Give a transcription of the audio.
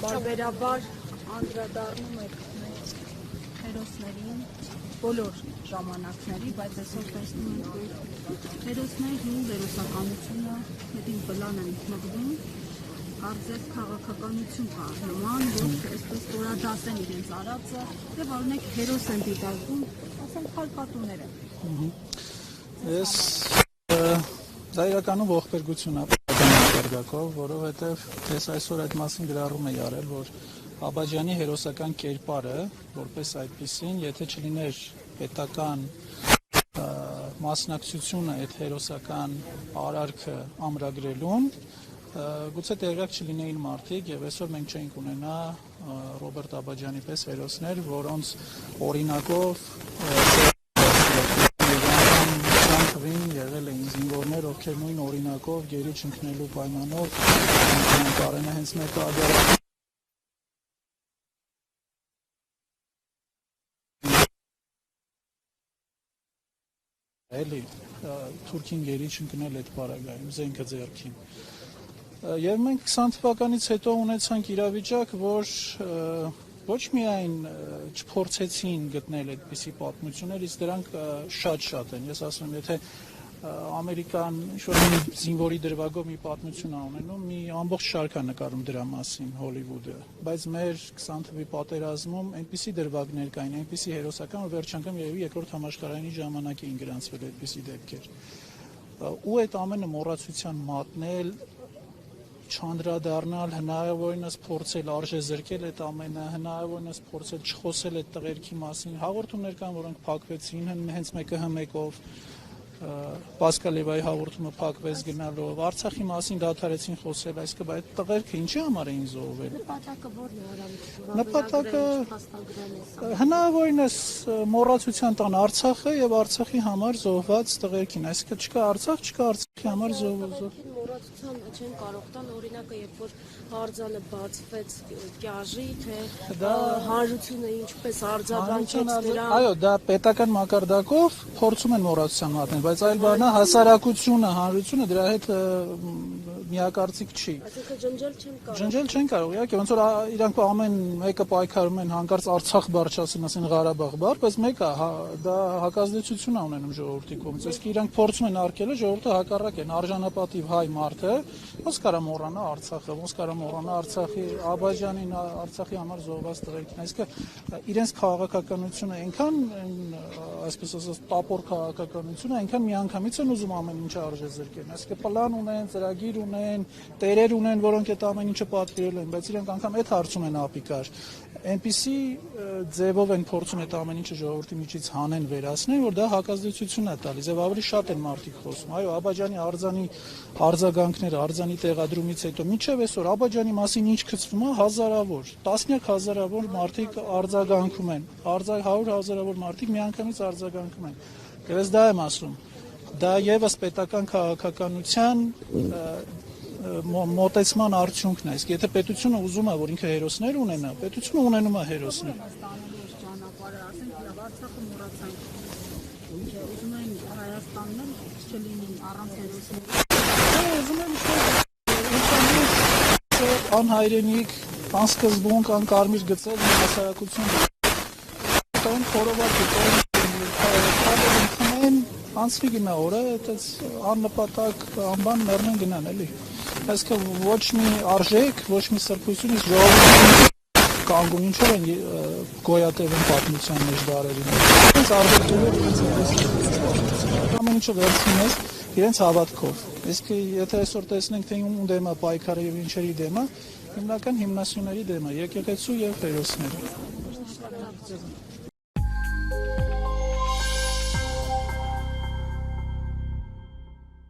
Բարբերաբար անդրադառնում եք հերոսներին բոլոր ժամանակների, բայց այսօր տեսնում ենք, որ հերոսներն ու հերոսականությունը հետին պլան են մղվում, կարծես քաղաքականություն կա նման, որ այսպես ստորադասեն իրենց արածը եւ օրինակ հերոս են դիտարկում, ասենք փալկատուները։ Ես դա իրականում ողբերգություն է պատկերակով, որովհետեւ ես այսօր այդ մասին գրառում եմ արել, որ Աբաջյանի հերոսական կերպարը, որպես այդպիսին, եթե չլիներ պետական մասնակցությունը այդ հերոսական արարքը ամրագրելուն, գուցե տեղյակ չլինեին մարդիկ եւ այսօր մենք չենք ունենա Ռոբերտ Աբաջյանի պես հերոսներ, որոնց օրինակով եղել էին զինվորներ, ովքեր նույն օրինակով գերի չընկնելու պայմանով կարենը հենց մեկը ադարը էլի Թուրքին գերի չընկնել այդ պարագայում, զենքը ձեռքին։ Եվ մենք 20 թվականից հետո ունեցանք իրավիճակ, որ ոչ միայն չփորձեցին գտնել այդպիսի պատմություններ, իսկ դրանք շատ են։ Ես ասում եմ, եթե Ամերիկան ինչ-որ մի զինվորի դրվագով մի պատմություն է ունենում, մի ամբողջ շարք է նկարում դրա մասին Հոլիվուդը, բայց մեր 20 թվականի պատերազմում այնպիսի դրվագներ կային, այնպիսի հերոսական, որ վերջ անգամ երևի երկրորդ համաշխարհայինի ժամանակ էին գրանցվել այդպիսի դեպքեր։ Ու այդ ամենը մոռացության մատնել, չանդրադառնալ, հնարավորինս փորձել արժեզրկել այդ ամենը, հնարավորինս փորձել չխոսել այդ տղերքի մասին, հաղորդումներ կան, որոնք փակվեցին, հենց մեկը հմեկով Պասկալևայի հաղորդումը փակվեց գնալով, Արցախի մասին դադարեցին խոսել, այսինքն այդ տղերքը ինչի համար էին զոհվել։ Նպատակը ո՞րն է, Նպատակը հնարավորինս մոռացության տան Արցախը եւ Արցախի համար զոհված տղերքին, այսինքն չկա Արցախ, չկա Արցախի համար զոհված։ Մոռացության չեն կարող տան օրինակը, երբ որ հարձանը բացվեց կյաժի, թե հանրությունը ինչպես արձագանքեց դրան։ Այո, դա պետական մակարդակով փորձում են մոռացության մատնել, բայց այլ բանա հասարակությունը, հանրությունը դրա հետ միակարծիք չի։ Այսինքն ջնջել չեն կարող, իհարկե, ոնց որ իրանք ամեն մեկը պայքարում են հանկարծ Արցախ բառ չասեն, ասեն Ղարաբաղ բառ, բայց մեկը դա հակազդեցություն է ունենում ժողովրդի կողմից։ Իսկ իրանք փորձում են արգելել, ժողովուրդը հակառակ են, արժանապատիվ հայ մարդը ոնց կարա մոռանա Արցախը, ոնց կարա մոռանա Արցախի Աբաջյանին, Արցախի համար զոհված տղերքին։ Այսինքն իրենց քաղաքականությունը այնքան, այսպես ասած, տապոր քաղաքականությունը, այնքան միանգամից են ուզում ամեն ինչը արժեզրկեն։ Այսինքն պլան ունեն, ծրագիր ունեն, տերեր ունեն, որոնք այդ ամեն ինչը պատկերել են, բայց իրենք անգամ այդ հարցում են ապիկար։ Այնպիսի ձևով են փորձում այդ ամեն ինչը ժողովրդի միջից հանեն, վերացնեն, որ դա հակազդեցություն է տալիս եւ ավելի շատ են մարդիկ խոսում։ Այո, Աբաջյանի արձանի արձագանքները, արձանի տեղադրումից հետո մինչև այսօր Աբաջյանի մասին ինչ գծվում է, հազարավոր, տասնյակ հազարավոր մարդիկ արձագանքում են, 100 հազարավոր մարդիկ միանգամից արձագանքում են։ Եվ ես դա եմ ասում, դա եւս պետական քաղաքականության մոտեցման արդյունքն է։ Իսկ եթե պետությունը ուզում է, որ ինքը հերոսներ ունենա, պետությունը ունենում է հերոսներ։ Արցախը մոռացանք, ուզում են Հայաստանն չլինի առանց հերոսների։ Ուզում են անհայրենիք, անսկզբունք, անկարմիր գծել մի հասարակություն։ Տոն խորովակի, անցվի գնա օրը, այդպես աննպատակ անբան մեռնեն գնան, էլի։ Այսինքն ոչ մի արժեք, ոչ մի սրբություն, իսկ ժողովուրդը կանգուն ինչով են գոյատևում պատմության մեջ դարերի մեջ։ Իրենց արժեքները ամեն ինչը վերցնում ես իրենց հավատքով։ Իսկ եթե այսօր տեսնենք, թե ում դեմ է պայքարը եւ ինչերի դեմ է, հիմնական հիմնասյուների դեմ է, եկեղեցու եւ հերոսների։